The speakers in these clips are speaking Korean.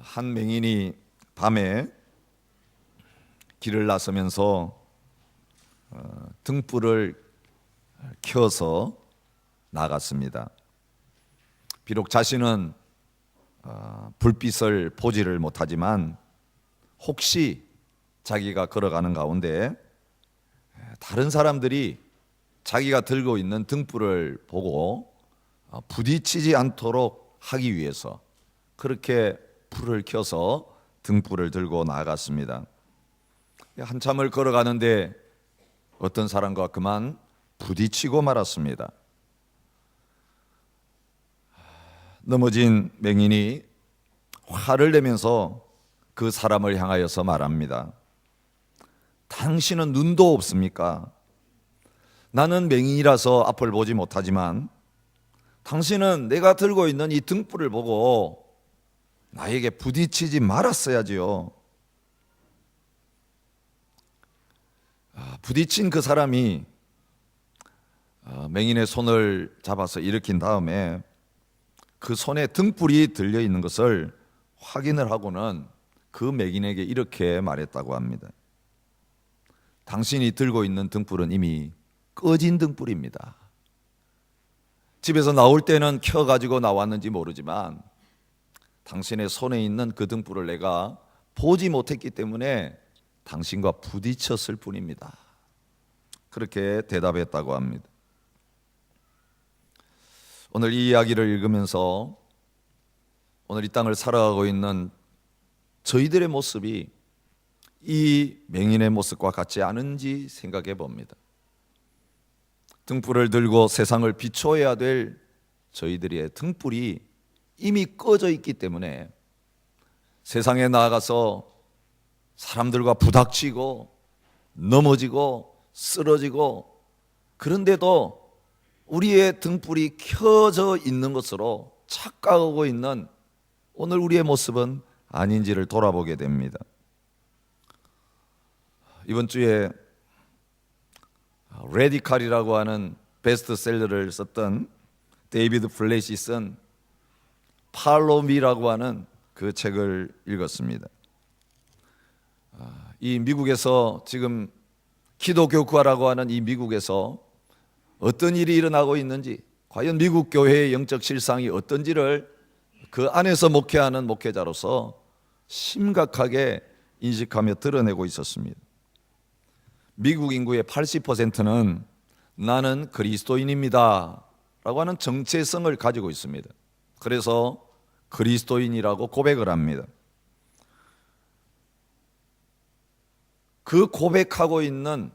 한 맹인이 밤에 길을 나서면서 등불을 켜서 나갔습니다. 비록 자신은 불빛을 보지를 못하지만 혹시 자기가 걸어가는 가운데 다른 사람들이 자기가 들고 있는 등불을 보고 부딪히지 않도록 하기 위해서 그렇게 불을 켜서 등불을 들고 나갔습니다. 한참을 걸어가는데 어떤 사람과 그만 부딪히고 말았습니다. 넘어진 맹인이 화를 내면서 그 사람을 향하여서 말합니다. 당신은 눈도 없습니까? 나는 맹인이라서 앞을 보지 못하지만 당신은 내가 들고 있는 이 등불을 보고 나에게 부딪히지 말았어야지요. 부딪힌 그 사람이 맹인의 손을 잡아서 일으킨 다음에 그 손에 등불이 들려 있는 것을 확인을 하고는 그 맹인에게 이렇게 말했다고 합니다. 당신이 들고 있는 등불은 이미 꺼진 등불입니다. 집에서 나올 때는 켜가지고 나왔는지 모르지만 당신의 손에 있는 그 등불을 내가 보지 못했기 때문에 당신과 부딪혔을 뿐입니다. 그렇게 대답했다고 합니다. 오늘 이 이야기를 읽으면서 오늘 이 땅을 살아가고 있는 저희들의 모습이 이 맹인의 모습과 같지 않은지 생각해 봅니다. 등불을 들고 세상을 비춰야 될 저희들의 등불이 이미 꺼져 있기 때문에 세상에 나아가서 사람들과 부닥치고 넘어지고 쓰러지고, 그런데도 우리의 등불이 켜져 있는 것으로 착각하고 있는 오늘 우리의 모습은 아닌지를 돌아보게 됩니다. 이번 주에 레디칼이라고 하는 베스트셀러를 썼던 데이비드 플래시 쓴 팔로우 미라고 하는 그 책을 읽었습니다. 이 미국에서 지금 기독교국가라고 하는 이 미국에서 어떤 일이 일어나고 있는지, 과연 미국 교회의 영적 실상이 어떤지를 그 안에서 목회하는 목회자로서 심각하게 인식하며 드러내고 있었습니다. 미국 인구의 80%는 나는 그리스도인입니다 라고 하는 정체성을 가지고 있습니다. 그래서 그리스도인이라고 고백을 합니다. 그 고백하고 있는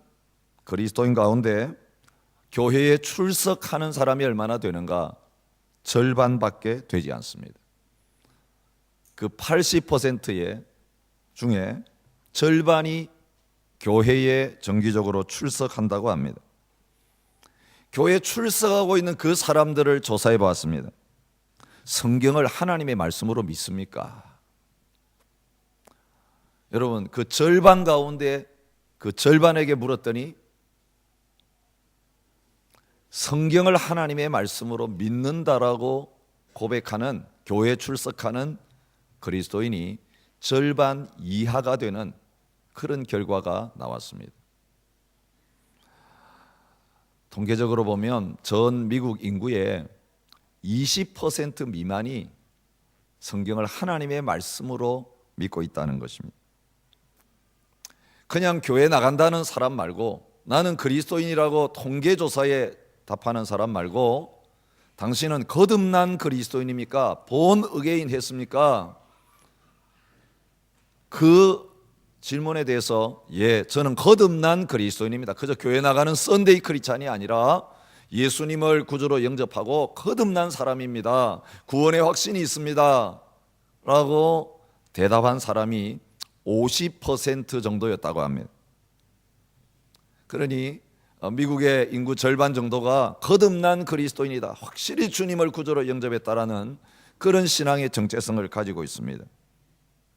그리스도인 가운데 교회에 출석하는 사람이 얼마나 되는가? 절반밖에 되지 않습니다. 그 80%의 중에 절반이 교회에 정기적으로 출석한다고 합니다. 교회에 출석하고 있는 그 사람들을 조사해 보았습니다. 성경을 하나님의 말씀으로 믿습니까? 여러분, 그 절반 가운데 그 절반에게 물었더니 성경을 하나님의 말씀으로 믿는다라고 고백하는, 교회에 출석하는 그리스도인이 절반 이하가 되는 그런 결과가 나왔습니다. 통계적으로 보면 전 미국 인구의 20% 미만이 성경을 하나님의 말씀으로 믿고 있다는 것입니다. 그냥 교회 나간다는 사람 말고, 나는 그리스도인이라고 통계조사에 답하는 사람 말고, 당신은 거듭난 그리스도인입니까? 본 어게인 했습니까? 그 질문에 대해서 예, 저는 거듭난 그리스도인입니다. 그저 교회 나가는 썬데이 크리스찬이 아니라 예수님을 구주로 영접하고 거듭난 사람입니다. 구원의 확신이 있습니다 라고 대답한 사람이 50% 정도였다고 합니다. 그러니 미국의 인구 절반 정도가 거듭난 그리스도인이다, 확실히 주님을 구주로 영접했다라는 그런 신앙의 정체성을 가지고 있습니다.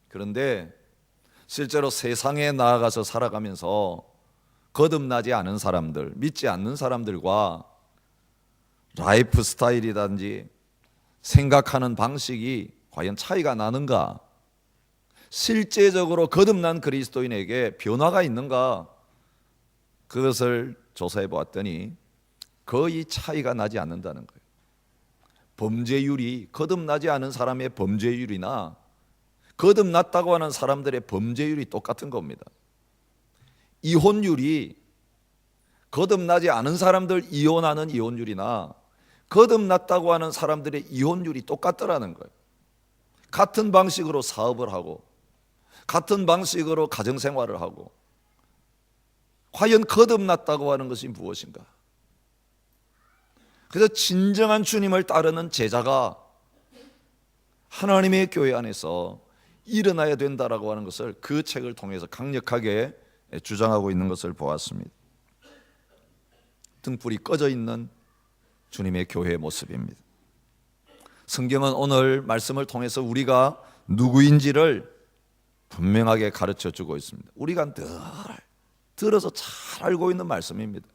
그런데 실제로 세상에 나아가서 살아가면서 거듭나지 않은 사람들, 믿지 않는 사람들과 라이프 스타일이든지 생각하는 방식이 과연 차이가 나는가? 실제적으로 거듭난 그리스도인에게 변화가 있는가? 그것을 조사해 보았더니 거의 차이가 나지 않는다는 거예요. 범죄율이 거듭나지 않은 사람의 범죄율이나 거듭났다고 하는 사람들의 범죄율이 똑같은 겁니다. 이혼율이 거듭나지 않은 사람들 이혼하는 이혼율이나 거듭났다고 하는 사람들의 이혼율이 똑같더라는 거예요. 같은 방식으로 사업을 하고 같은 방식으로 가정생활을 하고, 과연 거듭났다고 하는 것이 무엇인가? 그래서 진정한 주님을 따르는 제자가 하나님의 교회 안에서 일어나야 된다라고 하는 것을 그 책을 통해서 강력하게 주장하고 있는 것을 보았습니다. 등불이 꺼져 있는 주님의 교회의 모습입니다. 성경은 오늘 말씀을 통해서 우리가 누구인지를 분명하게 가르쳐 주고 있습니다. 우리가 늘 들어서 잘 알고 있는 말씀입니다.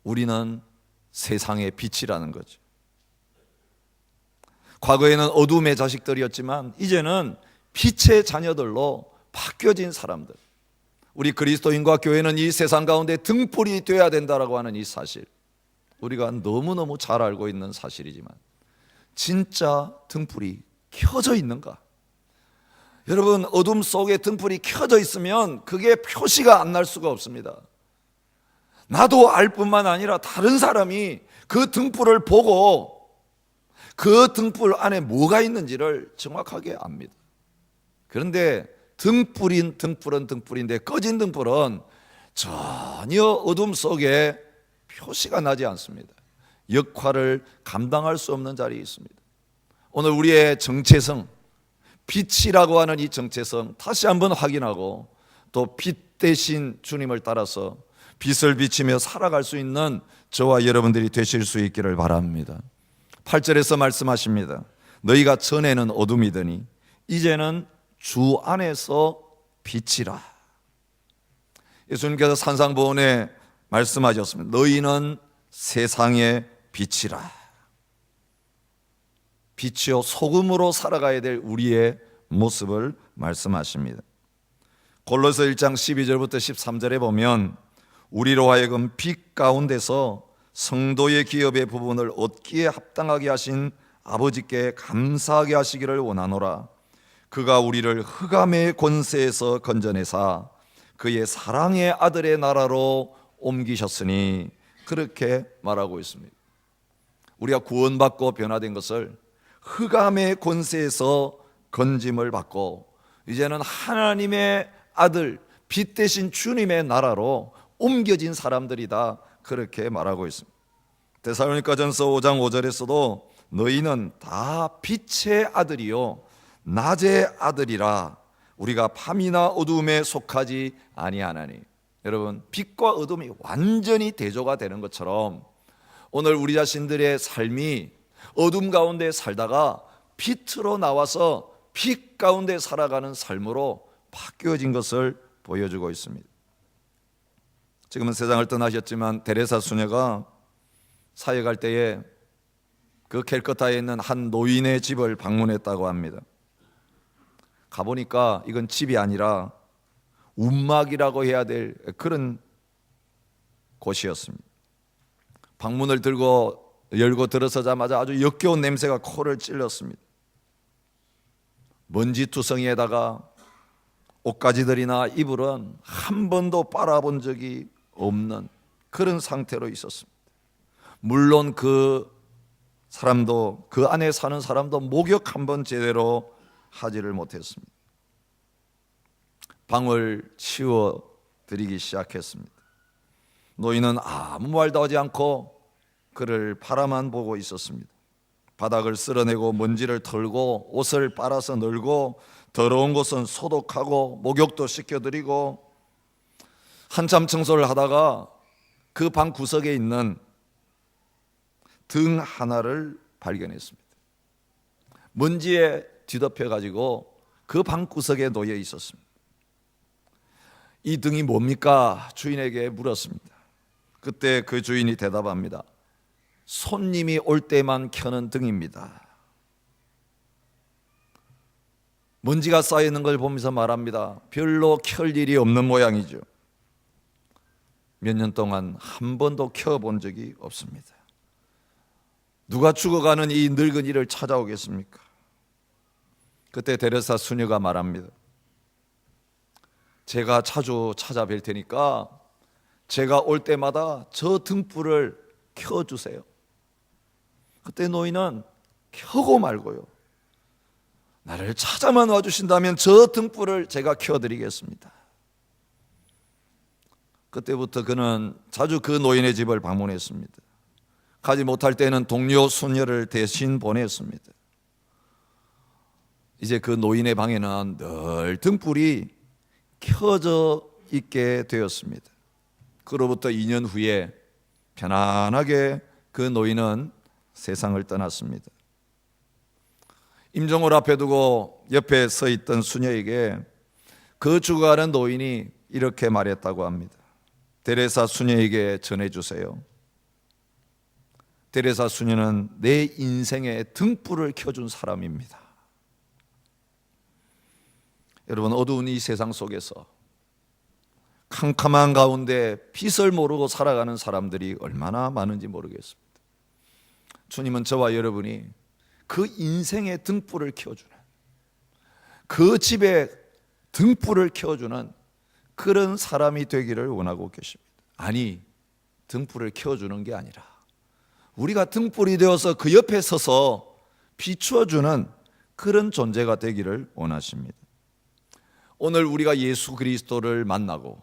우리는 세상의 빛이라는 거죠. 과거에는 어둠의 자식들이었지만 이제는 빛의 자녀들로 바뀌어진 사람들, 우리 그리스도인과 교회는 이 세상 가운데 등불이 되어야 된다라고 하는 이 사실, 우리가 너무너무 잘 알고 있는 사실이지만 진짜 등불이 켜져 있는가? 여러분, 어둠 속에 등불이 켜져 있으면 그게 표시가 안 날 수가 없습니다. 나도 알 뿐만 아니라 다른 사람이 그 등불을 보고 그 등불 안에 뭐가 있는지를 정확하게 압니다. 그런데 등불은 등불인데 꺼진 등불은 전혀 어둠 속에 표시가 나지 않습니다. 역할을 감당할 수 없는 자리에 있습니다. 오늘 우리의 정체성, 빛이라고 하는 이 정체성 다시 한번 확인하고 또 빛 대신 주님을 따라서 빛을 비치며 살아갈 수 있는 저와 여러분들이 되실 수 있기를 바랍니다. 8절에서 말씀하십니다. 너희가 전에는 어둠이더니 이제는 주 안에서 빛이라. 예수님께서 산상보훈에 말씀하셨습니다. 너희는 세상의 빛이라. 빛이요 소금으로 살아가야 될 우리의 모습을 말씀하십니다. 골로새 1장 12절부터 13절에 보면 우리로 하여금 빛 가운데서 성도의 기업의 부분을 얻기에 합당하게 하신 아버지께 감사하게 하시기를 원하노라. 그가 우리를 흑암의 권세에서 건져내사 그의 사랑의 아들의 나라로 옮기셨으니, 그렇게 말하고 있습니다. 우리가 구원받고 변화된 것을 흑암의 권세에서 건짐을 받고 이제는 하나님의 아들, 빛 대신 주님의 나라로 옮겨진 사람들이다, 그렇게 말하고 있습니다. 데살로니가전서 5장 5절에서도 너희는 다 빛의 아들이요 낮의 아들이라. 우리가 밤이나 어두움에 속하지 아니하나니. 여러분, 빛과 어둠이 완전히 대조가 되는 것처럼 오늘 우리 자신들의 삶이 어둠 가운데 살다가 빛으로 나와서 빛 가운데 살아가는 삶으로 바뀌어진 것을 보여주고 있습니다. 지금은 세상을 떠나셨지만 데레사 수녀가 사역할 때에 그 캘커타에 있는 한 노인의 집을 방문했다고 합니다. 가보니까 이건 집이 아니라 움막이라고 해야 될 그런 곳이었습니다. 방문을 열고 들어서자마자 아주 역겨운 냄새가 코를 찔렀습니다. 먼지투성이에다가 옷가지들이나 이불은 한 번도 빨아본 적이 없는 그런 상태로 있었습니다. 물론 그 사람도, 그 안에 사는 사람도 목욕 한 번 제대로 하지를 못했습니다. 방을 치워드리기 시작했습니다. 노인은 아무 말도 하지 않고 그를 바라만 보고 있었습니다. 바닥을 쓸어내고 먼지를 털고 옷을 빨아서 널고 더러운 곳은 소독하고 목욕도 시켜드리고 한참 청소를 하다가 그 방 구석에 있는 등 하나를 발견했습니다. 먼지에 뒤덮여가지고 그 방 구석에 놓여 있었습니다. 이 등이 뭡니까? 주인에게 물었습니다. 그때 그 주인이 대답합니다. 손님이 올 때만 켜는 등입니다. 먼지가 쌓여 있는 걸 보면서 말합니다. 별로 켤 일이 없는 모양이죠. 몇 년 동안 한 번도 켜본 적이 없습니다. 누가 죽어가는 이 늙은이를 찾아오겠습니까? 그때 데레사 수녀가 말합니다. 제가 자주 찾아뵐 테니까 제가 올 때마다 저 등불을 켜주세요. 그때 노인은 켜고 말고요, 나를 찾아만 와주신다면 저 등불을 제가 켜드리겠습니다. 그때부터 그는 자주 그 노인의 집을 방문했습니다. 가지 못할 때는 동료 수녀를 대신 보냈습니다. 이제 그 노인의 방에는 늘 등불이 켜져 있게 되었습니다. 그로부터 2년 후에 편안하게 그 노인은 세상을 떠났습니다. 임종을 앞에 두고 옆에 서 있던 수녀에게 그 죽어가는 노인이 이렇게 말했다고 합니다. 데레사 수녀에게 전해주세요. 데레사 수녀는 내 인생의 등불을 켜준 사람입니다. 여러분, 어두운 이 세상 속에서 캄캄한 가운데 빛을 모르고 살아가는 사람들이 얼마나 많은지 모르겠습니다. 주님은 저와 여러분이 그 인생의 등불을 켜주는, 그 집에 등불을 켜주는 그런 사람이 되기를 원하고 계십니다. 아니, 등불을 켜주는 게 아니라 우리가 등불이 되어서 그 옆에 서서 비추어주는 그런 존재가 되기를 원하십니다. 오늘 우리가 예수 그리스도를 만나고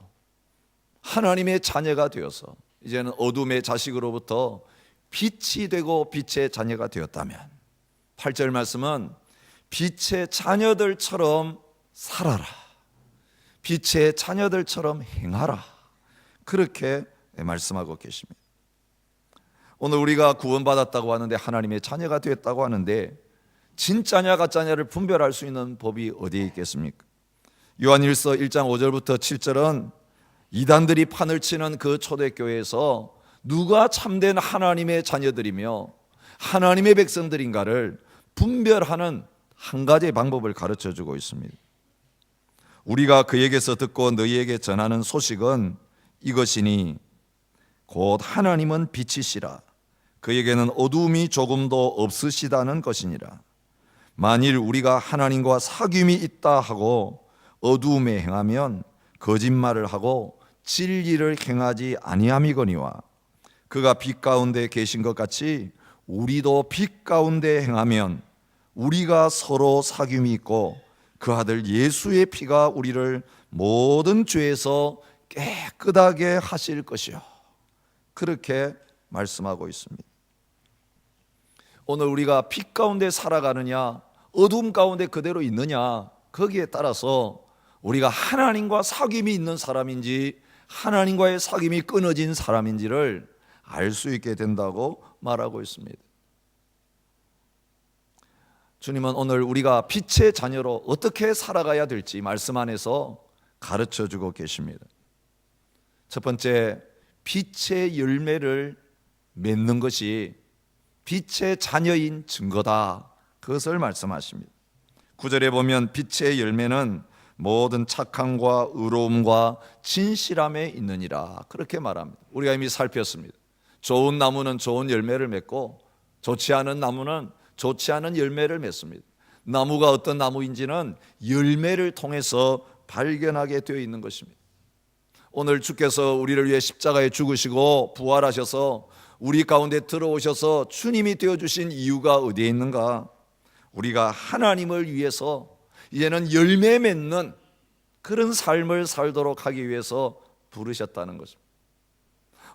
하나님의 자녀가 되어서 이제는 어둠의 자식으로부터 빛이 되고 빛의 자녀가 되었다면 8절 말씀은 빛의 자녀들처럼 살아라, 빛의 자녀들처럼 행하라, 그렇게 말씀하고 계십니다. 오늘 우리가 구원받았다고 하는데, 하나님의 자녀가 되었다고 하는데, 진짜냐 가짜냐를 분별할 수 있는 법이 어디에 있겠습니까? 요한일서 1장 5절부터 7절은 이단들이 판을 치는 그 초대교회에서 누가 참된 하나님의 자녀들이며 하나님의 백성들인가를 분별하는 한 가지의 방법을 가르쳐 주고 있습니다. 우리가 그에게서 듣고 너희에게 전하는 소식은 이것이니 곧 하나님은 빛이시라, 그에게는 어두움이 조금도 없으시다는 것이니라. 만일 우리가 하나님과 사귐이 있다 하고 어두움에 행하면 거짓말을 하고 진리를 행하지 아니함이거니와, 그가 빛 가운데 계신 것 같이 우리도 빛 가운데 행하면 우리가 서로 사귐이 있고 그 아들 예수의 피가 우리를 모든 죄에서 깨끗하게 하실 것이요, 그렇게 말씀하고 있습니다. 오늘 우리가 빛 가운데 살아가느냐 어둠 가운데 그대로 있느냐, 거기에 따라서 우리가 하나님과 사귐이 있는 사람인지 하나님과의 사귐이 끊어진 사람인지를 알 수 있게 된다고 말하고 있습니다. 주님은 오늘 우리가 빛의 자녀로 어떻게 살아가야 될지 말씀 안에서 가르쳐 주고 계십니다. 첫 번째, 빛의 열매를 맺는 것이 빛의 자녀인 증거다, 그것을 말씀하십니다. 9절에 보면 빛의 열매는 모든 착함과 의로움과 진실함에 있느니라, 그렇게 말합니다. 우리가 이미 살폈습니다. 좋은 나무는 좋은 열매를 맺고 좋지 않은 나무는 좋지 않은 열매를 맺습니다. 나무가 어떤 나무인지는 열매를 통해서 발견하게 되어 있는 것입니다. 오늘 주께서 우리를 위해 십자가에 죽으시고 부활하셔서 우리 가운데 들어오셔서 주님이 되어주신 이유가 어디에 있는가? 우리가 하나님을 위해서 이제는 열매 맺는 그런 삶을 살도록 하기 위해서 부르셨다는 것입니다.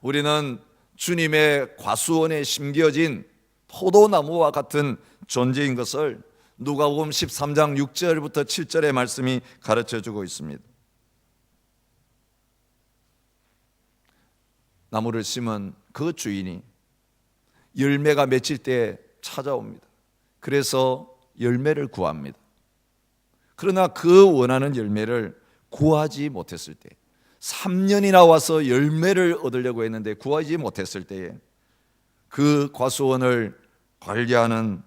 우리는 주님의 과수원에 심겨진 포도나무와 같은 존재인 것을 누가복음 13장 6절부터 7절의 말씀이 가르쳐주고 있습니다. 나무를 심은 그 주인이 열매가 맺힐 때 찾아옵니다. 그래서 열매를 구합니다. 그러나 그 원하는 열매를 구하지 못했을 때, 3년이나 와서 열매를 얻으려고 했는데 구하지 못했을 때에 그 과수원을 관리하는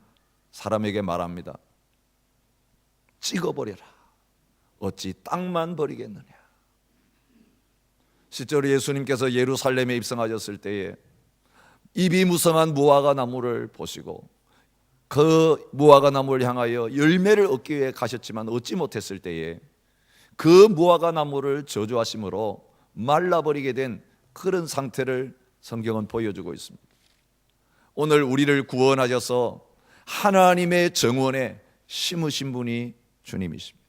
사람에게 말합니다. 찍어버려라. 어찌 땅만 버리겠느냐. 실제로 예수님께서 예루살렘에 입성하셨을 때에 잎이 무성한 무화과 나무를 보시고 그 무화과 나무를 향하여 열매를 얻기 위해 가셨지만 얻지 못했을 때에 그 무화과 나무를 저주하심으로 말라버리게 된 그런 상태를 성경은 보여주고 있습니다. 오늘 우리를 구원하셔서 하나님의 정원에 심으신 분이 주님이십니다.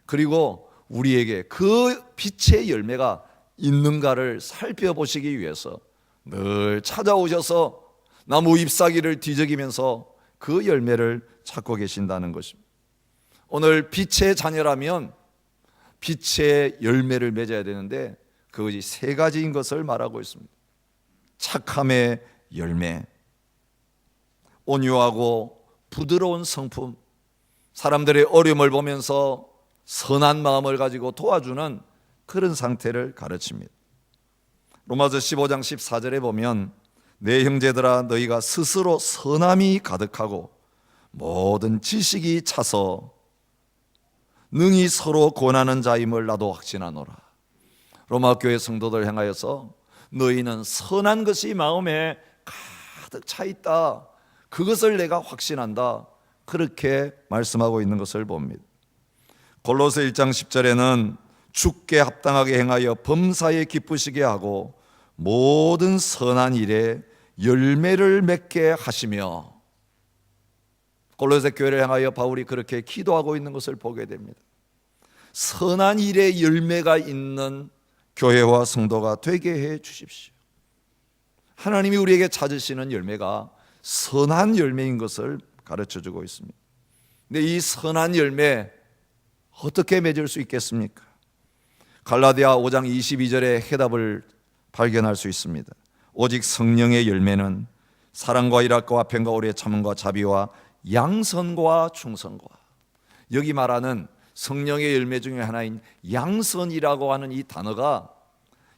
그리고 우리에게 그 빛의 열매가 있는가를 살펴보시기 위해서 늘 찾아오셔서 나무 잎사귀를 뒤적이면서 그 열매를 찾고 계신다는 것입니다. 오늘 빛의 자녀라면 빛의 열매를 맺어야 되는데 그것이 세 가지인 것을 말하고 있습니다. 착함의 열매, 온유하고 부드러운 성품, 사람들의 어려움을 보면서 선한 마음을 가지고 도와주는 그런 상태를 가르칩니다. 로마서 15장 14절에 보면 내 형제들아 너희가 스스로 선함이 가득하고 모든 지식이 차서 능히 서로 권하는 자임을 나도 확신하노라. 로마 교회 성도들 향하여서 너희는 선한 것이 마음에 가득 차 있다. 그것을 내가 확신한다. 그렇게 말씀하고 있는 것을 봅니다. 골로새 1장 10절에는 주께 합당하게 행하여 범사에 기쁘시게 하고 모든 선한 일에 열매를 맺게 하시며, 골로새 교회를 향하여 바울이 그렇게 기도하고 있는 것을 보게 됩니다. 선한 일에 열매가 있는 교회와 성도가 되게 해 주십시오. 하나님이 우리에게 찾으시는 열매가 선한 열매인 것을 가르쳐주고 있습니다. 근데 이 선한 열매 어떻게 맺을 수 있겠습니까? 갈라디아 5장 22절의 해답을 발견할 수 있습니다. 오직 성령의 열매는 사랑과 일학과 화평과 오래 참음과 자비와 양선과 충성과, 여기 말하는 성령의 열매 중에 하나인 양선이라고 하는 이 단어가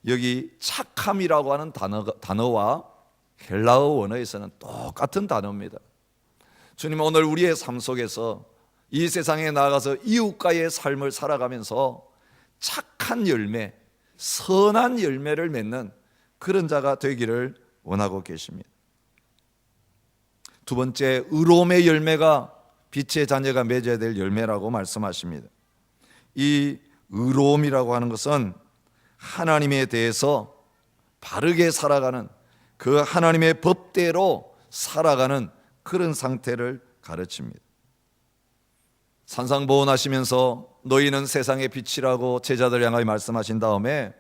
여기 착함이라고 하는 단어와 헬라어 원어에서는 똑같은 단어입니다. 주님, 오늘 우리의 삶 속에서 이 세상에 나가서 이웃과의 삶을 살아가면서 착한 열매, 선한 열매를 맺는 그런 자가 되기를 원하고 계십니다. 두 번째, 의로움의 열매가 빛의 자녀가 맺어야 될 열매라고 말씀하십니다. 이 의로움이라고 하는 것은 하나님에 대해서 바르게 살아가는, 그 하나님의 법대로 살아가는 그런 상태를 가르칩니다. 산상보훈하시면서 너희는 세상의 빛이라고 제자들 향하여 말씀하신 다음에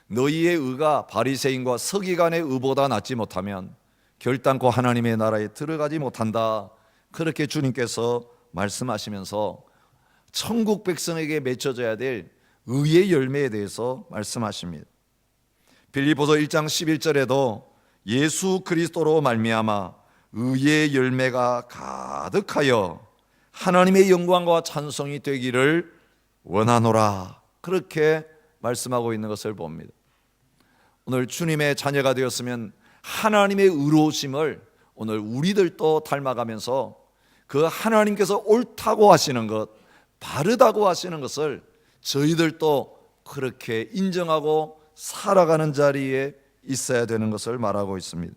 너희의 의가 바리새인과 서기관의 의보다 낫지 못하면 결단코 하나님의 나라에 들어가지 못한다. 그렇게 주님께서 말씀하시면서 천국 백성에게 맺혀져야 될 의의 열매에 대해서 말씀하십니다. 빌립보서 1장 11절에도 예수 그리스도로 말미암아 의의 열매가 가득하여 하나님의 영광과 찬송이 되기를 원하노라. 그렇게 말씀하고 있는 것을 봅니다. 오늘 주님의 자녀가 되었으면 하나님의 의로우심을 오늘 우리들도 닮아가면서 그 하나님께서 옳다고 하시는 것, 바르다고 하시는 것을 저희들도 그렇게 인정하고 살아가는 자리에 있어야 되는 것을 말하고 있습니다.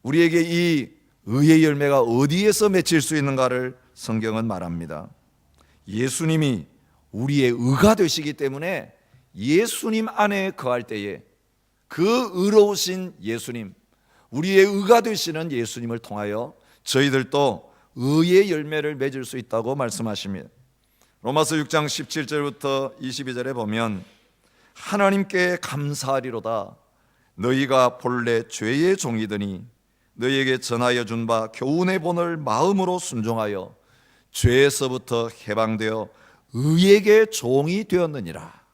우리에게 이 의의 열매가 어디에서 맺힐 수 있는가를 성경은 말합니다. 예수님이 우리의 의가 되시기 때문에 예수님 안에 거할 때에 그 의로우신 예수님, 우리의 의가 되시는 예수님을 통하여 저희들도 의의 열매를 맺을 수 있다고 말씀하십니다. 로마서 6장 17절부터 22절에 보면 하나님께 감사하리로다. 너희가 본래 죄의 종이더니 너희에게 전하여 준 바 교훈의 본을 마음으로 순종하여 죄에서부터 해방되어 의에게 종이 되었느니라.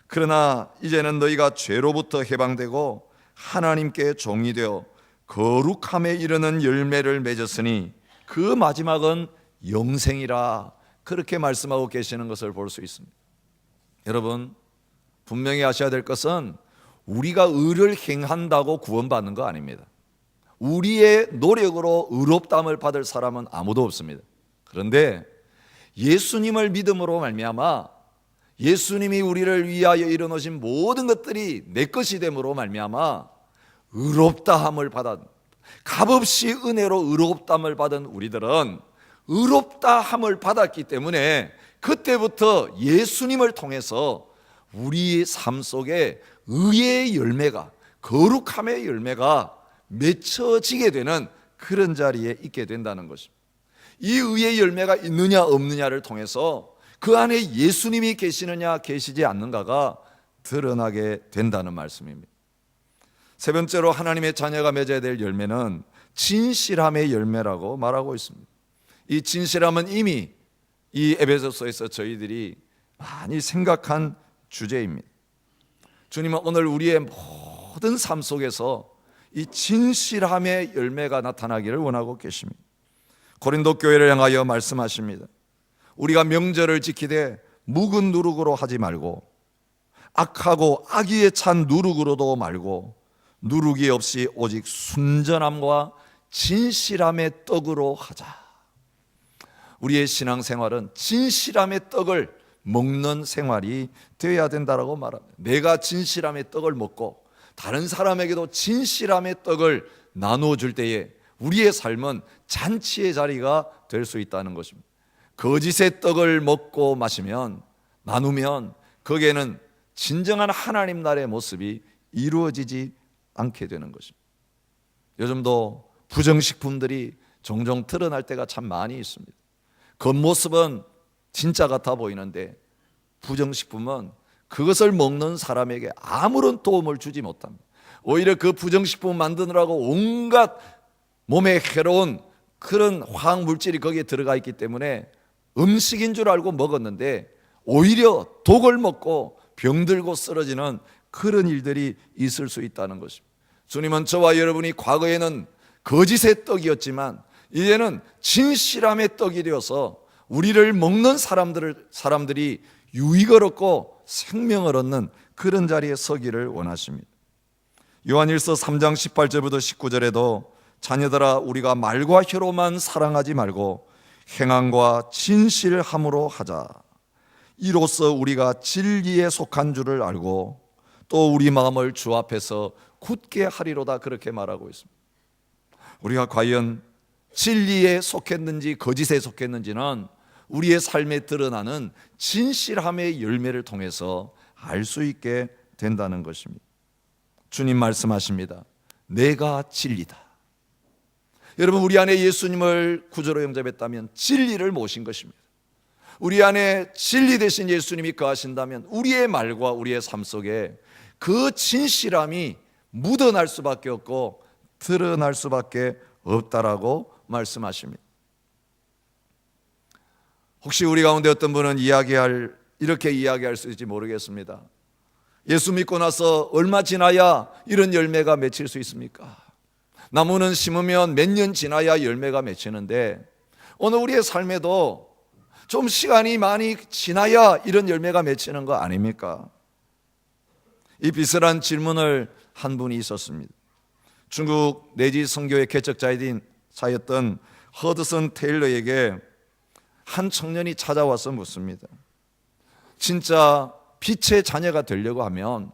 그러나 이제는 너희가 죄로부터 해방되고 하나님께 종이 되어 거룩함에 이르는 열매를 맺었으니 그 마지막은 영생이라. 그렇게 말씀하고 계시는 것을 볼 수 있습니다. 여러분, 분명히 아셔야 될 것은 우리가 의를 행한다고 구원받는 거 아닙니다. 우리의 노력으로 의롭다함을 받을 사람은 아무도 없습니다. 그런데 예수님을 믿음으로 말미암아 예수님이 우리를 위하여 이뤄놓으신 모든 것들이 내 것이 됨으로 말미암아 의롭다함을 받은, 값없이 은혜로 의롭다함을 받은 우리들은 의롭다함을 받았기 때문에 그때부터 예수님을 통해서 우리의 삶 속에 의의 열매가, 거룩함의 열매가 맺혀지게 되는 그런 자리에 있게 된다는 것입니다. 이 의의 열매가 있느냐 없느냐를 통해서 그 안에 예수님이 계시느냐 계시지 않는가가 드러나게 된다는 말씀입니다. 세 번째로 하나님의 자녀가 맺어야 될 열매는 진실함의 열매라고 말하고 있습니다. 이 진실함은 이미 이 에베소서에서 저희들이 많이 생각한 주제입니다. 주님은 오늘 우리의 모든 삶 속에서 이 진실함의 열매가 나타나기를 원하고 계십니다. 고린도 교회를 향하여 말씀하십니다. 우리가 명절을 지키되 묵은 누룩으로 하지 말고 악하고 악의에 찬 누룩으로도 말고 누룩이 없이 오직 순전함과 진실함의 떡으로 하자. 우리의 신앙생활은 진실함의 떡을 먹는 생활이 되어야 된다고 말합니다. 내가 진실함의 떡을 먹고 다른 사람에게도 진실함의 떡을 나눠줄 때에 우리의 삶은 잔치의 자리가 될 수 있다는 것입니다. 거짓의 떡을 먹고 마시면, 나누면 거기에는 진정한 하나님 나라의 모습이 이루어지지 않게 되는 것입니다. 요즘도 부정식품들이 종종 드러날 때가 참 많이 있습니다. 겉모습은 진짜 같아 보이는데 부정식품은 그것을 먹는 사람에게 아무런 도움을 주지 못합니다. 오히려 그 부정식품 만드느라고 온갖 몸에 해로운 그런 화학물질이 거기에 들어가 있기 때문에 음식인 줄 알고 먹었는데 오히려 독을 먹고 병들고 쓰러지는 그런 일들이 있을 수 있다는 것입니다. 주님은 저와 여러분이 과거에는 거짓의 떡이었지만 이제는 진실함의 떡이 되어서 우리를 먹는 사람들이 유익을 얻고 생명을 얻는 그런 자리에 서기를 원하십니다. 요한일서 3장 18절부터 19절에도 자녀들아 우리가 말과 혀로만 사랑하지 말고 행함과 진실함으로 하자. 이로써 우리가 진리에 속한 줄을 알고 또 우리 마음을 주 앞에서 굳게 하리로다. 그렇게 말하고 있습니다. 우리가 과연 진리에 속했는지 거짓에 속했는지는 우리의 삶에 드러나는 진실함의 열매를 통해서 알 수 있게 된다는 것입니다. 주님 말씀하십니다. 내가 진리다. 여러분, 우리 안에 예수님을 구주로 영접했다면 진리를 모신 것입니다. 우리 안에 진리 되신 예수님이 거하신다면 우리의 말과 우리의 삶 속에 그 진실함이 묻어날 수밖에 없고 드러날 수밖에 없다라고 말씀하십니다. 혹시 우리 가운데 어떤 분은 이렇게 이야기할 수 있을지 모르겠습니다. 예수 믿고 나서 얼마 지나야 이런 열매가 맺힐 수 있습니까? 나무는 심으면 몇 년 지나야 열매가 맺히는데 오늘 우리의 삶에도 좀 시간이 많이 지나야 이런 열매가 맺히는 거 아닙니까? 이 비슷한 질문을 한 분이 있었습니다. 중국 내지 선교의 개척자였던 허드슨 테일러에게 한 청년이 찾아와서 묻습니다. 진짜 빛의 자녀가 되려고 하면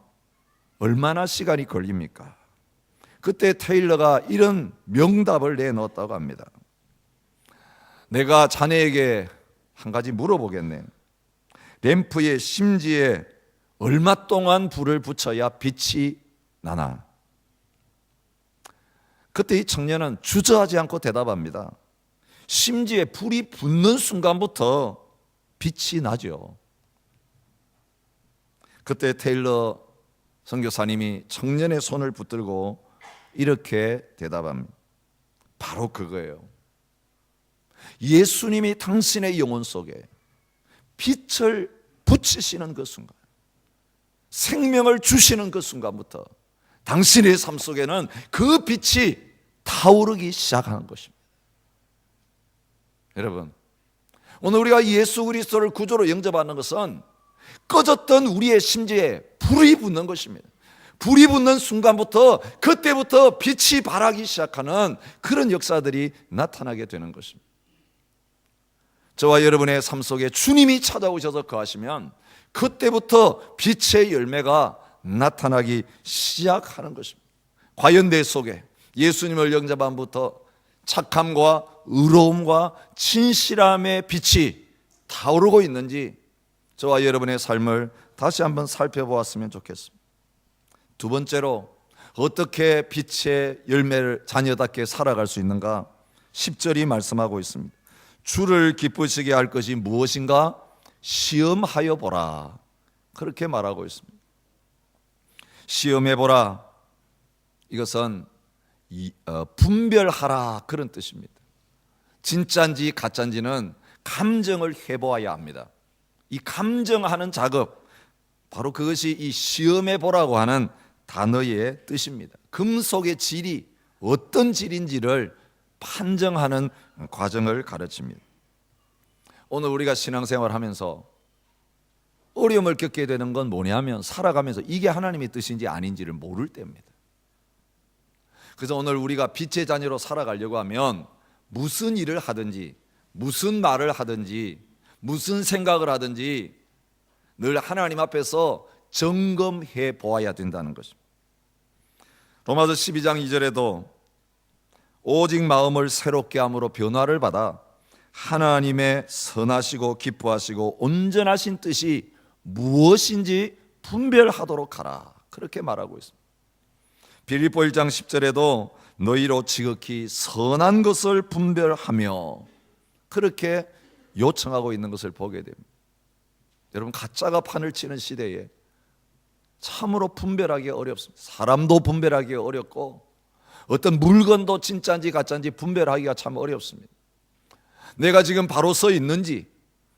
얼마나 시간이 걸립니까? 그때 테일러가 이런 명답을 내놓았다고 합니다. 내가 자네에게 한 가지 물어보겠네. 램프의 심지에 얼마 동안 불을 붙여야 빛이 나나? 그때 이 청년은 주저하지 않고 대답합니다. 심지에 불이 붙는 순간부터 빛이 나죠. 그때 테일러 선교사님이 청년의 손을 붙들고 이렇게 대답합니다. 바로 그거예요. 예수님이 당신의 영혼 속에 빛을 붙이시는 그 순간, 생명을 주시는 그 순간부터 당신의 삶 속에는 그 빛이 타오르기 시작하는 것입니다. 여러분, 오늘 우리가 예수 그리스도를 구주로 영접하는 것은 꺼졌던 우리의 심지에 불이 붙는 것입니다. 불이 붙는 순간부터 그때부터 빛이 발하기 시작하는 그런 역사들이 나타나게 되는 것입니다. 저와 여러분의 삶 속에 주님이 찾아오셔서 거하시면 그때부터 빛의 열매가 나타나기 시작하는 것입니다. 과연 내 속에 예수님을 영접함부터 착함과 의로움과 진실함의 빛이 타오르고 있는지 저와 여러분의 삶을 다시 한번 살펴보았으면 좋겠습니다. 두 번째로 어떻게 빛의 열매를 자녀답게 살아갈 수 있는가? 10절이 말씀하고 있습니다. 주를 기쁘시게 할 것이 무엇인가? 시험하여 보라. 그렇게 말하고 있습니다. 시험해 보라. 이것은 분별하라 그런 뜻입니다. 진짜인지 가짜인지는 감정을 해보아야 합니다. 이 감정하는 작업, 바로 그것이 이 시험해 보라고 하는 단어의 뜻입니다. 금속의 질이 어떤 질인지를 판정하는 과정을 가르칩니다. 오늘 우리가 신앙생활 하면서 어려움을 겪게 되는 건 뭐냐면 살아가면서 이게 하나님의 뜻인지 아닌지를 모를 때입니다. 그래서 오늘 우리가 빛의 자녀로 살아가려고 하면 무슨 일을 하든지 무슨 말을 하든지 무슨 생각을 하든지 늘 하나님 앞에서 점검해 보아야 된다는 것입니다. 로마서 12장 2절에도 오직 마음을 새롭게 함으로 변화를 받아 하나님의 선하시고 기뻐하시고 온전하신 뜻이 무엇인지 분별하도록 하라. 그렇게 말하고 있습니다. 빌립보 1장 10절에도 너희로 지극히 선한 것을 분별하며 그렇게 요청하고 있는 것을 보게 됩니다. 여러분, 가짜가 판을 치는 시대에 참으로 분별하기 어렵습니다. 사람도 분별하기 어렵고 어떤 물건도 진짜인지 가짜인지 분별하기가 참 어렵습니다. 내가 지금 바로 서 있는지,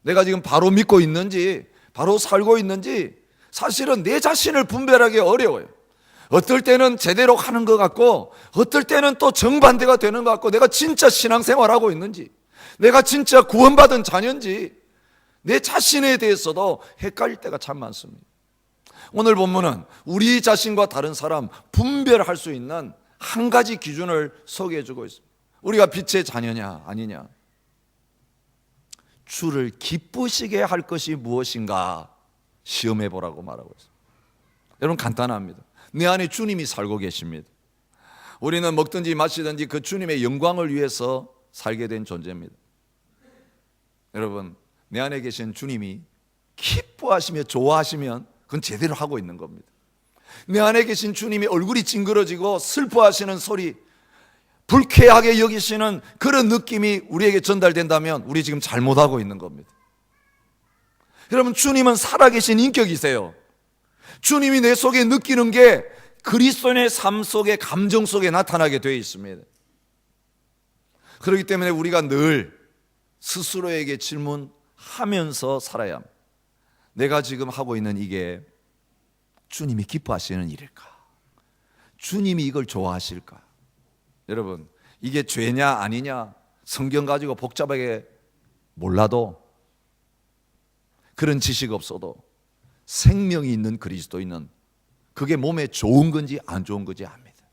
내가 지금 바로 믿고 있는지, 바로 살고 있는지 사실은 내 자신을 분별하기 어려워요. 어떨 때는 제대로 하는 것 같고 어떨 때는 또 정반대가 되는 것 같고, 내가 진짜 신앙생활하고 있는지, 내가 진짜 구원받은 자녀인지 내 자신에 대해서도 헷갈릴 때가 참 많습니다. 오늘 본문은 우리 자신과 다른 사람 분별할 수 있는 한 가지 기준을 소개해 주고 있습니다. 우리가 빛의 자녀냐 아니냐, 주를 기쁘시게 할 것이 무엇인가 시험해 보라고 말하고 있습니다. 여러분, 간단합니다. 내 안에 주님이 살고 계십니다. 우리는 먹든지 마시든지 그 주님의 영광을 위해서 살게 된 존재입니다. 여러분, 내 안에 계신 주님이 기뻐하시며 좋아하시면 그건 제대로 하고 있는 겁니다. 내 안에 계신 주님이 얼굴이 찡그러지고 슬퍼하시는 소리, 불쾌하게 여기시는 그런 느낌이 우리에게 전달된다면 우리 지금 잘못하고 있는 겁니다. 여러분, 주님은 살아계신 인격이세요. 주님이 내 속에 느끼는 게 그리스도인의 삶 속에, 감정 속에 나타나게 되어 있습니다. 그렇기 때문에 우리가 늘 스스로에게 질문하면서 살아야 합니다. 내가 지금 하고 있는 이게 주님이 기뻐하시는 일일까? 주님이 이걸 좋아하실까? 여러분, 이게 죄냐 아니냐 성경 가지고 복잡하게 몰라도, 그런 지식 없어도 생명이 있는 그리스도인은 그게 몸에 좋은 건지 안 좋은 건지 압니다.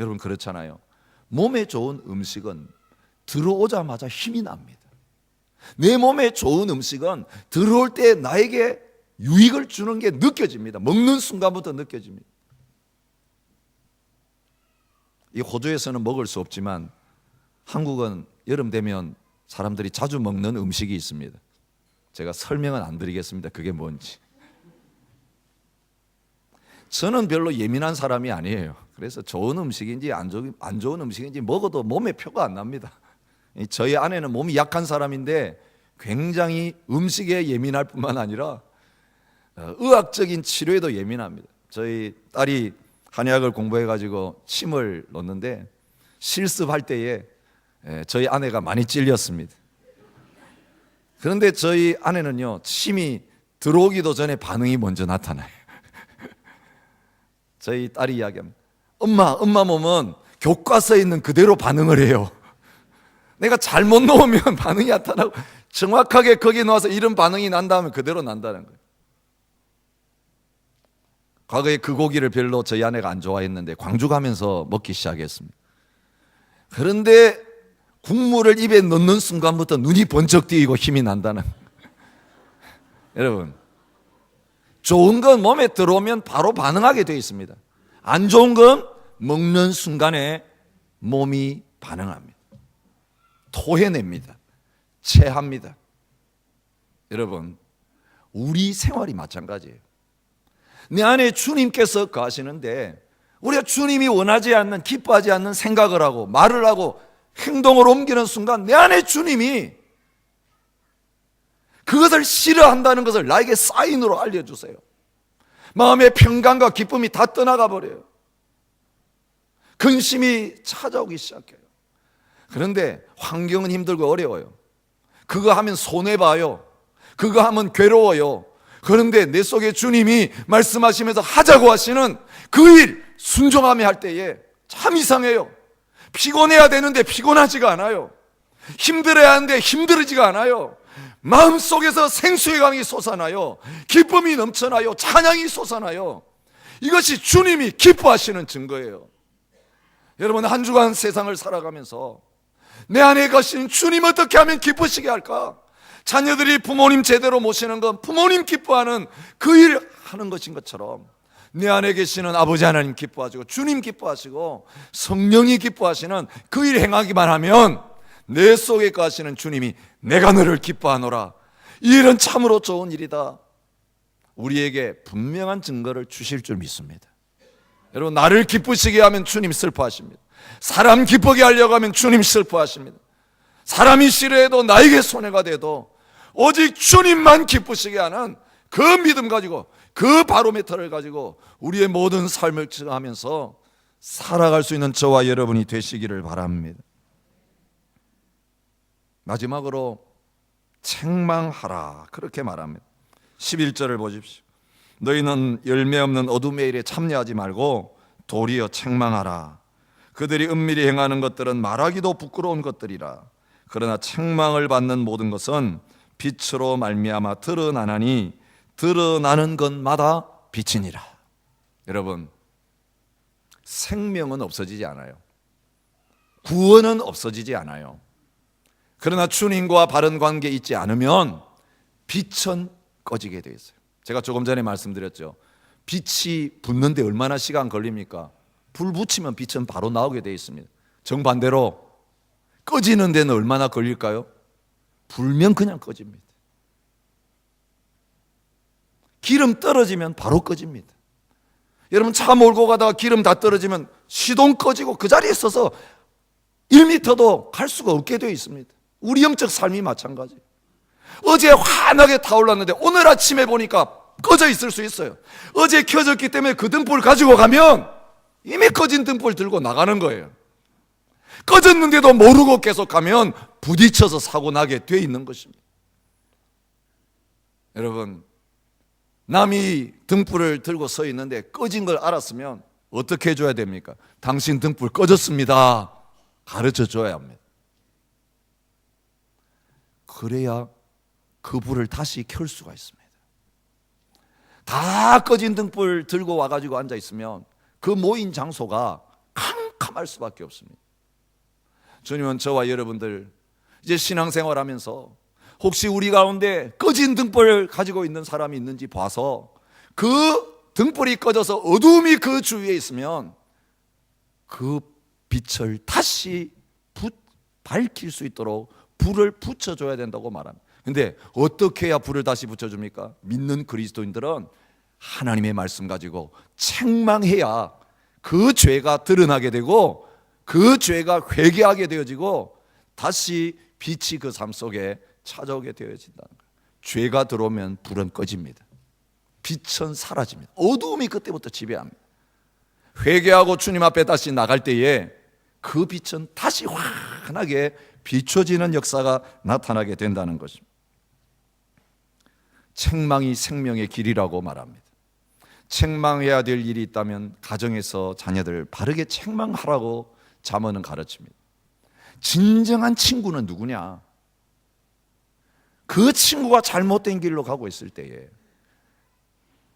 여러분, 그렇잖아요. 몸에 좋은 음식은 들어오자마자 힘이 납니다. 내 몸에 좋은 음식은 들어올 때 나에게 유익을 주는 게 느껴집니다. 먹는 순간부터 느껴집니다. 이 호주에서는 먹을 수 없지만 한국은 여름 되면 사람들이 자주 먹는 음식이 있습니다. 제가 설명은 안 드리겠습니다. 그게 뭔지. 저는 별로 예민한 사람이 아니에요. 그래서 좋은 음식인지 안 좋은 음식인지 먹어도 몸에 표가 안 납니다. 저희 아내는 몸이 약한 사람인데 굉장히 음식에 예민할 뿐만 아니라 의학적인 치료에도 예민합니다. 저희 딸이 한의학을 공부해가지고 침을 놓는데 실습할 때에 저희 아내가 많이 찔렸습니다. 그런데 저희 아내는요, 침이 들어오기도 전에 반응이 먼저 나타나요. 저희 딸이 이야기합니다. 엄마 몸은 교과서에 있는 그대로 반응을 해요. 내가 잘못 놓으면 반응이 나타나고 정확하게 거기에 놓아서 이런 반응이 난 다음에 그대로 난다는 거예요. 과거에 그 고기를 별로 저희 아내가 안 좋아했는데 광주 가면서 먹기 시작했습니다. 그런데 국물을 입에 넣는 순간부터 눈이 번쩍 뜨이고 힘이 난다는. 여러분, 좋은 건 몸에 들어오면 바로 반응하게 되어 있습니다. 안 좋은 건 먹는 순간에 몸이 반응합니다. 토해냅니다. 체합니다. 여러분, 우리 생활이 마찬가지예요. 내 안에 주님께서 거하시는데 우리가 주님이 원하지 않는, 기뻐하지 않는 생각을 하고 말을 하고 행동을 옮기는 순간 내 안에 주님이 그것을 싫어한다는 것을 나에게 사인으로 알려주세요. 마음의 평강과 기쁨이 다 떠나가 버려요. 근심이 찾아오기 시작해요. 그런데 환경은 힘들고 어려워요. 그거 하면 손해봐요. 그거 하면 괴로워요. 그런데 내 속에 주님이 말씀하시면서 하자고 하시는 그 일 순종하며 할 때에 참 이상해요. 피곤해야 되는데 피곤하지가 않아요. 힘들어야 하는데 힘들지가 않아요. 마음속에서 생수의 강이 솟아나요. 기쁨이 넘쳐나요. 찬양이 솟아나요. 이것이 주님이 기뻐하시는 증거예요. 여러분, 한 주간 세상을 살아가면서 내 안에 계신 주님 어떻게 하면 기쁘시게 할까? 자녀들이 부모님 제대로 모시는 건 부모님 기뻐하는 그 일 하는 것인 것처럼 내 안에 계시는 아버지 하나님 기뻐하시고 주님 기뻐하시고 성령이 기뻐하시는 그 일 행하기만 하면 내 속에 거하시는 주님이 내가 너를 기뻐하노라, 이 일은 참으로 좋은 일이다, 우리에게 분명한 증거를 주실 줄 믿습니다. 여러분, 나를 기쁘시게 하면 주님 슬퍼하십니다. 사람 기쁘게 하려고 하면 주님 슬퍼하십니다. 사람이 싫어해도 나에게 손해가 돼도 오직 주님만 기쁘시게 하는 그 믿음 가지고, 그 바로미터를 가지고 우리의 모든 삶을 측정하면서 살아갈 수 있는 저와 여러분이 되시기를 바랍니다. 마지막으로 책망하라, 그렇게 말합니다. 11절을 보십시오. 너희는 열매 없는 어둠의 일에 참여하지 말고 도리어 책망하라. 그들이 은밀히 행하는 것들은 말하기도 부끄러운 것들이라. 그러나 책망을 받는 모든 것은 빛으로 말미암아 드러나나니 드러나는 것마다 빛이니라. 여러분, 생명은 없어지지 않아요. 구원은 없어지지 않아요. 그러나 주님과 바른 관계 있지 않으면 빛은 꺼지게 되어 있어요. 제가 조금 전에 말씀드렸죠. 빛이 붙는데 얼마나 시간 걸립니까? 불 붙이면 빛은 바로 나오게 되어 있습니다. 정반대로 꺼지는 데는 얼마나 걸릴까요? 불면 그냥 꺼집니다. 기름 떨어지면 바로 꺼집니다. 여러분, 차 몰고 가다가 기름 다 떨어지면 시동 꺼지고 그 자리에 서서 1m도 갈 수가 없게 되어 있습니다. 우리 영적 삶이 마찬가지. 어제 환하게 타올랐는데 오늘 아침에 보니까 꺼져 있을 수 있어요. 어제 켜졌기 때문에 그 등불 가지고 가면 이미 꺼진 등불 들고 나가는 거예요. 꺼졌는데도 모르고 계속 가면 부딪혀서 사고 나게 돼 있는 것입니다. 여러분, 남이 등불을 들고 서 있는데 꺼진 걸 알았으면 어떻게 해줘야 됩니까? 당신 등불 꺼졌습니다, 가르쳐 줘야 합니다. 그래야 그 불을 다시 켤 수가 있습니다. 다 꺼진 등불 들고 와가지고 앉아 있으면 그 모인 장소가 캄캄할 수밖에 없습니다. 주님은 저와 여러분들 이제 신앙생활하면서 혹시 우리 가운데 꺼진 등불을 가지고 있는 사람이 있는지 봐서 그 등불이 꺼져서 어둠이 그 주위에 있으면 그 빛을 다시 밝힐 수 있도록 불을 붙여줘야 된다고 말합니다. 근데 어떻게 해야 불을 다시 붙여줍니까? 믿는 그리스도인들은 하나님의 말씀 가지고 책망해야 그 죄가 드러나게 되고 그 죄가 회개하게 되어지고 다시 빛이 그 삶 속에 찾아오게 되어진다는 거예요. 죄가 들어오면 불은 꺼집니다. 빛은 사라집니다. 어두움이 그때부터 지배합니다. 회개하고 주님 앞에 다시 나갈 때에 그 빛은 다시 환하게 비춰지는 역사가 나타나게 된다는 것입니다. 책망이 생명의 길이라고 말합니다. 책망해야 될 일이 있다면 가정에서 자녀들 바르게 책망하라고 잠언은 가르칩니다. 진정한 친구는 누구냐? 그 친구가 잘못된 길로 가고 있을 때에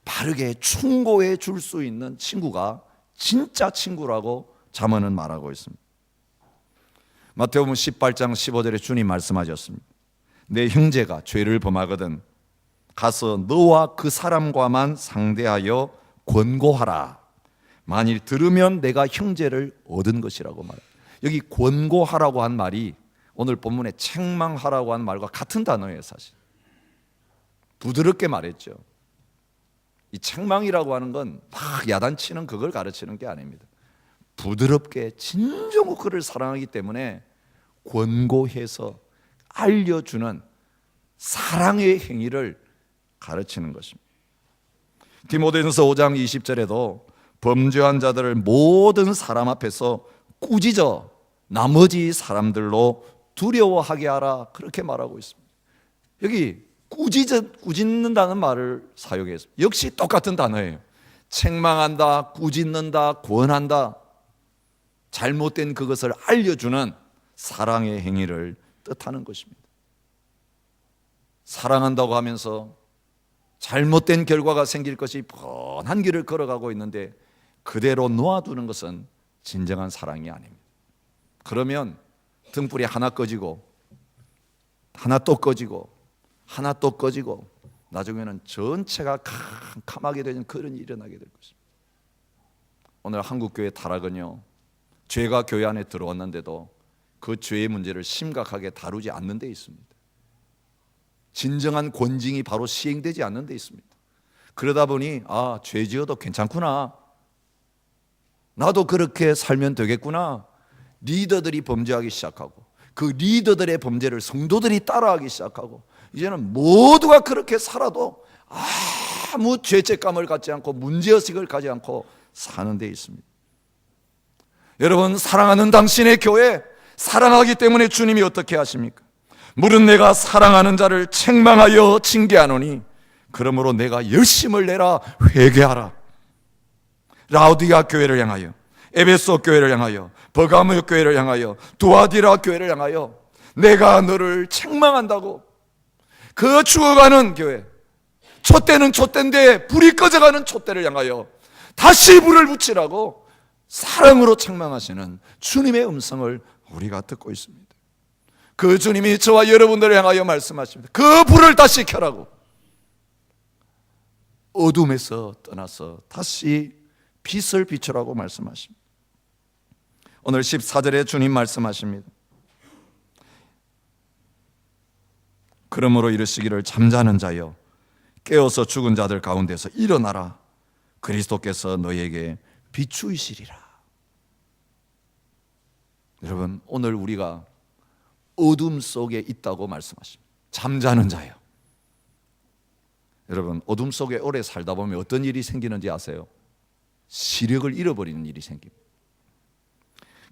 바르게 충고해 줄 수 있는 친구가 진짜 친구라고 잠언은 말하고 있습니다. 마태복음 18장 15절에 주님 말씀하셨습니다. 내 형제가 죄를 범하거든 가서 너와 그 사람과만 상대하여 권고하라. 만일 들으면 내가 형제를 얻은 것이라고 말해요. 여기 권고하라고 한 말이 오늘 본문에 책망하라고 한 말과 같은 단어예요. 사실 부드럽게 말했죠. 이 책망이라고 하는 건 막 야단치는 그걸 가르치는 게 아닙니다. 부드럽게 진정으로 그를 사랑하기 때문에 권고해서 알려주는 사랑의 행위를 가르치는 것입니다. 디모데전서 5장 20절에도 범죄한 자들을 모든 사람 앞에서 꾸짖어 나머지 사람들로 두려워하게 하라, 그렇게 말하고 있습니다. 여기 꾸짖는다는 말을 사용했습니다. 역시 똑같은 단어예요. 책망한다, 꾸짖는다, 권한다, 잘못된 그것을 알려주는 사랑의 행위를 뜻하는 것입니다. 사랑한다고 하면서 잘못된 결과가 생길 것이 뻔한 길을 걸어가고 있는데 그대로 놓아두는 것은 진정한 사랑이 아닙니다. 그러면 등불이 하나 꺼지고 하나 또 꺼지고 하나 또 꺼지고 나중에는 전체가 캄캄하게 되는 그런 일이 일어나게 될 것입니다. 오늘 한국교회 타락은요, 죄가 교회 안에 들어왔는데도 그 죄의 문제를 심각하게 다루지 않는 데 있습니다. 진정한 권징이 바로 시행되지 않는 데 있습니다. 그러다 보니 죄 지어도 괜찮구나, 나도 그렇게 살면 되겠구나, 리더들이 범죄하기 시작하고 그 리더들의 범죄를 성도들이 따라하기 시작하고 이제는 모두가 그렇게 살아도 아무 죄책감을 갖지 않고 문제의식을 가지 않고 사는 데 있습니다. 여러분, 사랑하는 당신의 교회, 사랑하기 때문에 주님이 어떻게 하십니까? 물은 내가 사랑하는 자를 책망하여 징계하노니 그러므로 내가 열심을 내라, 회개하라. 라우디가 교회를 향하여, 에베소 교회를 향하여, 버가모 교회를 향하여, 두아디라 교회를 향하여 내가 너를 책망한다고. 그 죽어가는 교회, 촛대는 촛대인데 불이 꺼져가는 촛대를 향하여 다시 불을 붙이라고 사랑으로 책망하시는 주님의 음성을 우리가 듣고 있습니다. 그 주님이 저와 여러분들을 향하여 말씀하십니다. 그 불을 다시 켜라고. 어둠에서 떠나서 다시 빛을 비추라고 말씀하십니다. 오늘 14절에 주님 말씀하십니다. 그러므로 이르시기를 잠자는 자여 깨어서 죽은 자들 가운데서 일어나라. 그리스도께서 너희에게 비추이시리라. 여러분, 오늘 우리가 어둠 속에 있다고 말씀하십니다. 잠자는 자요. 여러분, 어둠 속에 오래 살다 보면 어떤 일이 생기는지 아세요? 시력을 잃어버리는 일이 생깁니다.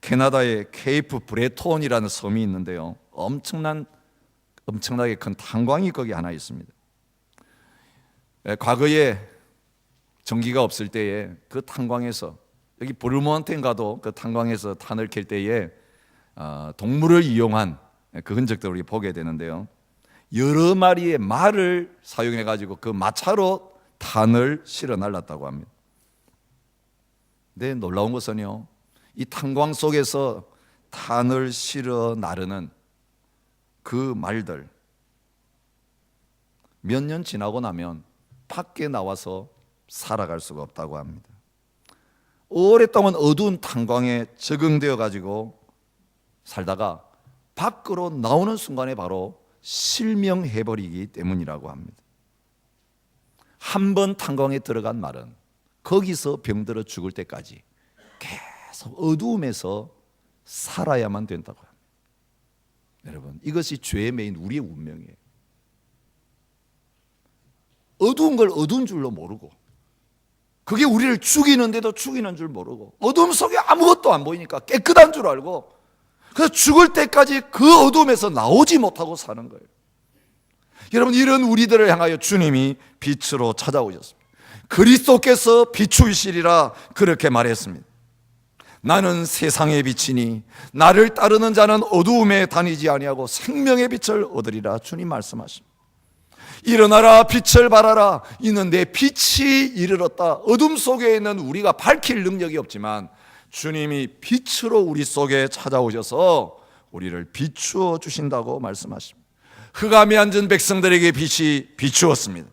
캐나다의 케이프 브레톤이라는 섬이 있는데요, 엄청나게 큰 탄광이 거기 하나 있습니다. 과거에 전기가 없을 때에 그 탄광에서, 여기 블루마운틴 가도 그 탄광에서 탄을 캘 때에 동물을 이용한 그 흔적들을 우리 보게 되는데요, 여러 마리의 말을 사용해 가지고 그 마차로 탄을 실어 날랐다고 합니다. 근데 놀라운 것은요, 이 탄광 속에서 탄을 실어 나르는 그 말들 몇 년 지나고 나면 밖에 나와서 살아갈 수가 없다고 합니다. 오랫동안 어두운 탄광에 적응되어 가지고 살다가 밖으로 나오는 순간에 바로 실명해버리기 때문이라고 합니다. 한 번 탄광에 들어간 말은 거기서 병들어 죽을 때까지 계속 어두움에서 살아야만 된다고 합니다. 여러분, 이것이 죄에 매인 우리의 운명이에요. 어두운 걸 어두운 줄로 모르고, 그게 우리를 죽이는데도 죽이는 줄 모르고, 어둠 속에 아무것도 안 보이니까 깨끗한 줄 알고, 그래서 죽을 때까지 그 어둠에서 나오지 못하고 사는 거예요. 여러분, 이런 우리들을 향하여 주님이 빛으로 찾아오셨습니다. 그리스도께서 비추이시리라 그렇게 말했습니다. 나는 세상의 빛이니 나를 따르는 자는 어두움에 다니지 아니하고 생명의 빛을 얻으리라. 주님 말씀하십니다. 일어나라, 빛을 발하라. 이는 내 빛이 이르렀다. 어둠 속에 있는 우리가 밝힐 능력이 없지만 주님이 빛으로 우리 속에 찾아오셔서 우리를 비추어 주신다고 말씀하십니다. 흑암에 앉은 백성들에게 빛이 비추었습니다.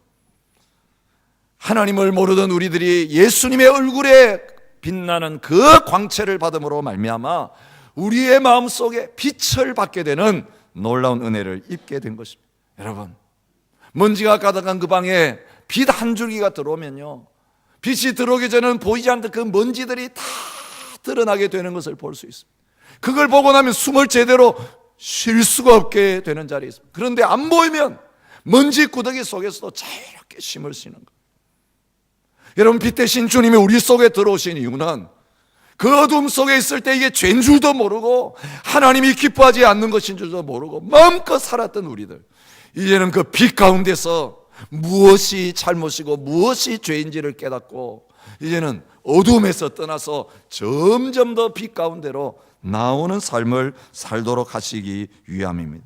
하나님을 모르던 우리들이 예수님의 얼굴에 빛나는 그 광채를 받음으로 말미암아 우리의 마음속에 빛을 받게 되는 놀라운 은혜를 입게 된 것입니다. 여러분, 먼지가 가득한 그 방에 빛 한 줄기가 들어오면요, 빛이 들어오기 전에는 보이지 않던 그 먼지들이 다 드러나게 되는 것을 볼 수 있습니다. 그걸 보고 나면 숨을 제대로 쉴 수가 없게 되는 자리에 있습니다. 그런데 안 보이면 먼지 구더기 속에서도 자유롭게 쉼을 쉬는 것. 여러분, 빛 대신 주님이 우리 속에 들어오신 이유는 그 어둠 속에 있을 때 이게 죄인 줄도 모르고 하나님이 기뻐하지 않는 것인 줄도 모르고 마음껏 살았던 우리들, 이제는 그 빛 가운데서 무엇이 잘못이고 무엇이 죄인지를 깨닫고 이제는 어둠에서 떠나서 점점 더 빛 가운데로 나오는 삶을 살도록 하시기 위함입니다.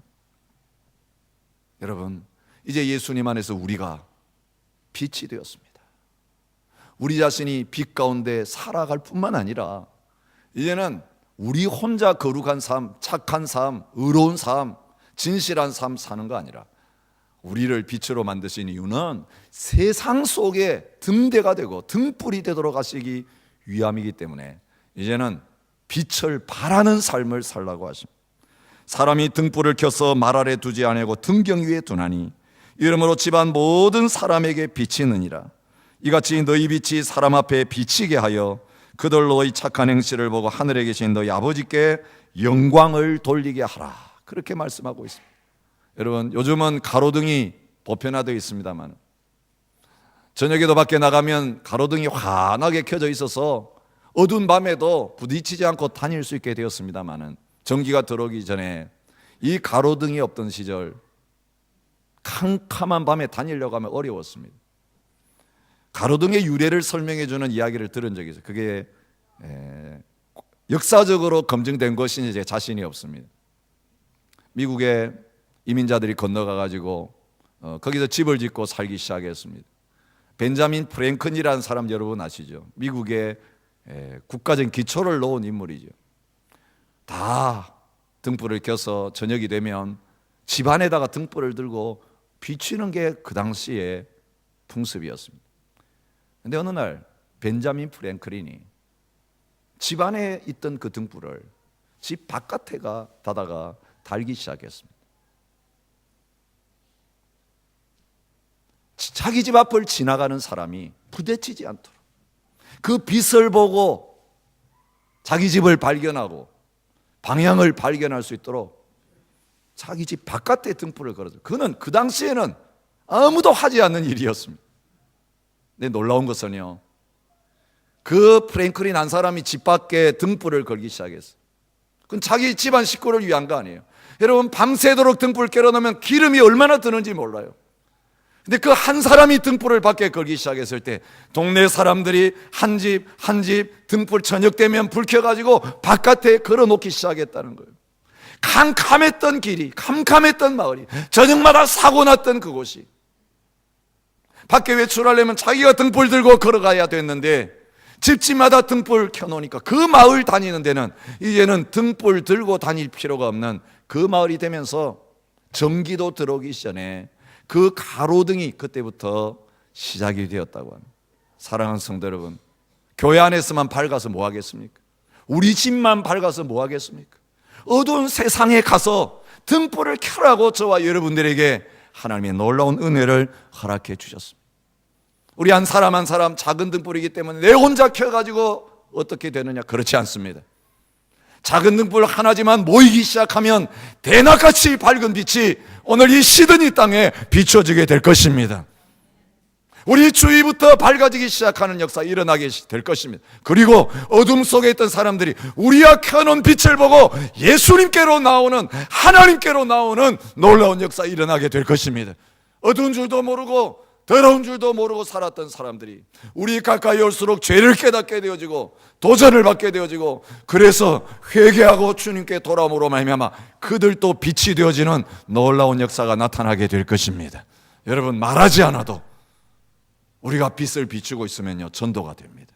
여러분, 이제 예수님 안에서 우리가 빛이 되었습니다. 우리 자신이 빛 가운데 살아갈 뿐만 아니라 이제는 우리 혼자 거룩한 삶, 착한 삶, 의로운 삶, 진실한 삶 사는 거 아니라 우리를 빛으로 만드신 이유는 세상 속에 등대가 되고 등불이 되도록 하시기 위함이기 때문에 이제는 빛을 발하는 삶을 살라고 하십니다. 사람이 등불을 켜서 말 아래 두지 아니하고 등경 위에 두나니 이러므로 집안 모든 사람에게 비치느니라. 이같이 너희 빛이 사람 앞에 비치게 하여 그들로 너희 착한 행실을 보고 하늘에 계신 너희 아버지께 영광을 돌리게 하라. 그렇게 말씀하고 있습니다. 여러분, 요즘은 가로등이 보편화되어 있습니다만 저녁에도 밖에 나가면 가로등이 환하게 켜져 있어서 어두운 밤에도 부딪히지 않고 다닐 수 있게 되었습니다만 전기가 들어오기 전에 이 가로등이 없던 시절 캄캄한 밤에 다니려고 하면 어려웠습니다. 가로등의 유래를 설명해 주는 이야기를 들은 적이 있어요. 그게 역사적으로 검증된 것인지 제 자신이 없습니다. 미국에 이민자들이 건너가 가지고 거기서 집을 짓고 살기 시작했습니다. 벤자민 프랭클이라는 사람 여러분 아시죠? 미국의 국가적인 기초를 놓은 인물이죠. 다 등불을 켜서 저녁이 되면 집안에다가 등불을 들고 비추는 게 그 당시의 풍습이었습니다. 그런데 어느 날 벤자민 프랭클린이 집안에 있던 그 등불을 집 바깥에다가 달기 시작했습니다. 자기 집 앞을 지나가는 사람이 부딪히지 않도록 그 빛을 보고 자기 집을 발견하고 방향을 발견할 수 있도록 자기 집 바깥에 등불을 걸었어요. 그는 그 당시에는 아무도 하지 않는 일이었습니다. 근데 놀라운 것은요, 그 프랭클린 한 사람이 집 밖에 등불을 걸기 시작했어요. 그건 자기 집안 식구를 위한 거 아니에요. 여러분, 밤새도록 등불 켜놓으면 기름이 얼마나 드는지 몰라요. 근데 그 한 사람이 등불을 밖에 걸기 시작했을 때 동네 사람들이 한 집 한 집 등불 저녁 되면 불 켜가지고 바깥에 걸어놓기 시작했다는 거예요. 캄캄했던 길이, 캄캄했던 마을이, 저녁마다 사고 났던 그곳이 밖에 외출하려면 자기가 등불 들고 걸어가야 됐는데 집집마다 등불 켜놓으니까 그 마을 다니는 데는 이제는 등불 들고 다닐 필요가 없는 그 마을이 되면서 전기도 들어오기 전에 그 가로등이 그때부터 시작이 되었다고 합니다. 사랑하는 성도 여러분, 교회 안에서만 밝아서 뭐 하겠습니까? 우리 집만 밝아서 뭐 하겠습니까? 어두운 세상에 가서 등불을 켜라고 저와 여러분들에게 하나님의 놀라운 은혜를 허락해 주셨습니다. 우리 한 사람 한 사람 작은 등불이기 때문에 내 혼자 켜가지고 어떻게 되느냐? 그렇지 않습니다. 작은 등불 하나지만 모이기 시작하면 대낮같이 밝은 빛이 오늘 이 시드니 땅에 비춰지게 될 것입니다. 우리 주위부터 밝아지기 시작하는 역사 일어나게 될 것입니다. 그리고 어둠 속에 있던 사람들이 우리가 켜놓은 빛을 보고 예수님께로 나오는, 하나님께로 나오는 놀라운 역사 일어나게 될 것입니다. 어두운 줄도 모르고 더러운 줄도 모르고 살았던 사람들이 우리 가까이 올수록 죄를 깨닫게 되어지고 도전을 받게 되어지고 그래서 회개하고 주님께 돌아옴으로 말미암아 그들도 빛이 되어지는 놀라운 역사가 나타나게 될 것입니다. 여러분, 말하지 않아도 우리가 빛을 비추고 있으면요 전도가 됩니다.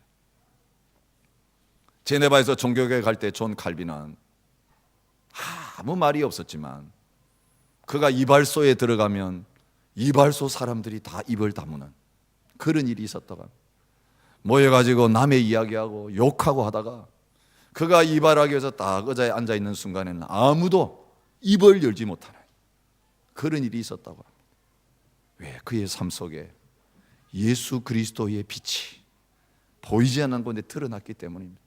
제네바에서 종교교회 갈 때 존 칼빈은 아무 말이 없었지만 그가 이발소에 들어가면 이발소 사람들이 다 입을 다무는 그런 일이 있었다고 합니다. 모여가지고 남의 이야기하고 욕하고 하다가 그가 이발하기 위해서 딱 의자에 앉아있는 순간에는 아무도 입을 열지 못하는 그런 일이 있었다고 합니다. 왜? 그의 삶 속에 예수 그리스도의 빛이 보이지 않는 곳에 드러났기 때문입니다.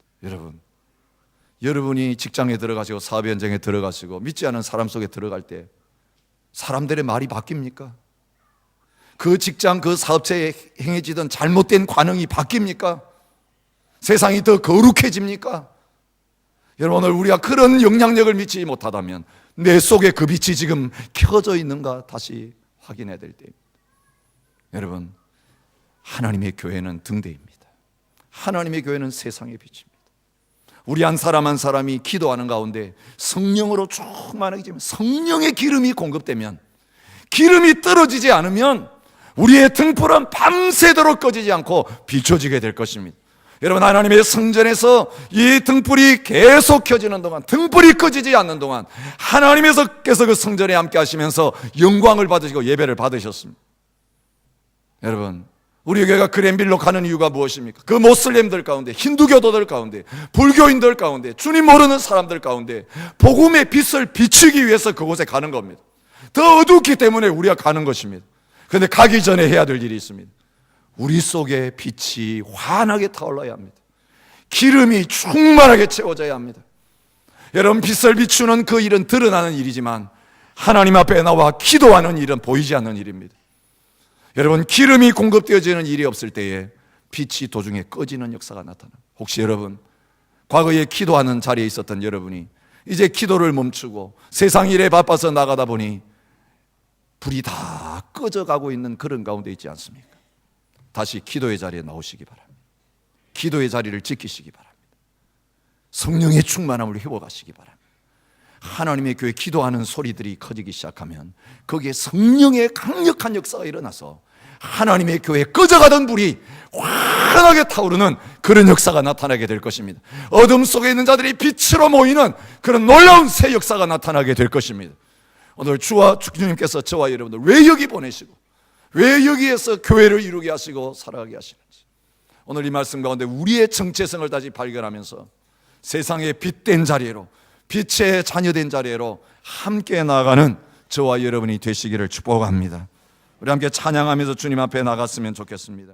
여러분이 직장에 들어가시고 사업 현장에 들어가시고 믿지 않은 사람 속에 들어갈 때 사람들의 말이 바뀝니까? 그 직장, 그 사업체에 행해지던 잘못된 관행이 바뀝니까? 세상이 더 거룩해집니까? 여러분, 오늘 우리가 그런 영향력을 미치지 못하다면 내 속에 그 빛이 지금 켜져 있는가 다시 확인해야 될 때입니다. 여러분, 하나님의 교회는 등대입니다. 하나님의 교회는 세상의 빛입니다. 우리 한 사람 한 사람이 기도하는 가운데 성령으로 충만하게 되면, 성령의 기름이 공급되면, 기름이 떨어지지 않으면 우리의 등불은 밤새도록 꺼지지 않고 비춰지게 될 것입니다. 여러분, 하나님의 성전에서 이 등불이 계속 켜지는 동안, 등불이 꺼지지 않는 동안 하나님께서 그 성전에 함께 하시면서 영광을 받으시고 예배를 받으셨습니다. 여러분, 우리 교회가 그랜빌로 가는 이유가 무엇입니까? 그 모슬렘들 가운데, 힌두교도들 가운데, 불교인들 가운데, 주님 모르는 사람들 가운데 복음의 빛을 비추기 위해서 그곳에 가는 겁니다. 더 어둡기 때문에 우리가 가는 것입니다. 그런데 가기 전에 해야 될 일이 있습니다. 우리 속에 빛이 환하게 타올라야 합니다. 기름이 충만하게 채워져야 합니다. 여러분, 빛을 비추는 그 일은 드러나는 일이지만 하나님 앞에 나와 기도하는 일은 보이지 않는 일입니다. 여러분, 기름이 공급되어지는 일이 없을 때에 빛이 도중에 꺼지는 역사가 나타납니다. 혹시 여러분, 과거에 기도하는 자리에 있었던 여러분이 이제 기도를 멈추고 세상 일에 바빠서 나가다 보니 불이 다 꺼져가고 있는 그런 가운데 있지 않습니까? 다시 기도의 자리에 나오시기 바랍니다. 기도의 자리를 지키시기 바랍니다. 성령의 충만함을 회복하시기 바랍니다. 하나님의 교회 기도하는 소리들이 커지기 시작하면 거기에 성령의 강력한 역사가 일어나서 하나님의 교회에 꺼져가던 불이 환하게 타오르는 그런 역사가 나타나게 될 것입니다. 어둠 속에 있는 자들이 빛으로 모이는 그런 놀라운 새 역사가 나타나게 될 것입니다. 오늘 주님께서 저와 여러분들 왜 여기 보내시고 왜 여기에서 교회를 이루게 하시고 살아가게 하시는지, 오늘 이 말씀 가운데 우리의 정체성을 다시 발견하면서 세상의 빛된 자리로, 빛의 자녀된 자리로 함께 나아가는 저와 여러분이 되시기를 축복합니다. 우리 함께 찬양하면서 주님 앞에 나갔으면 좋겠습니다.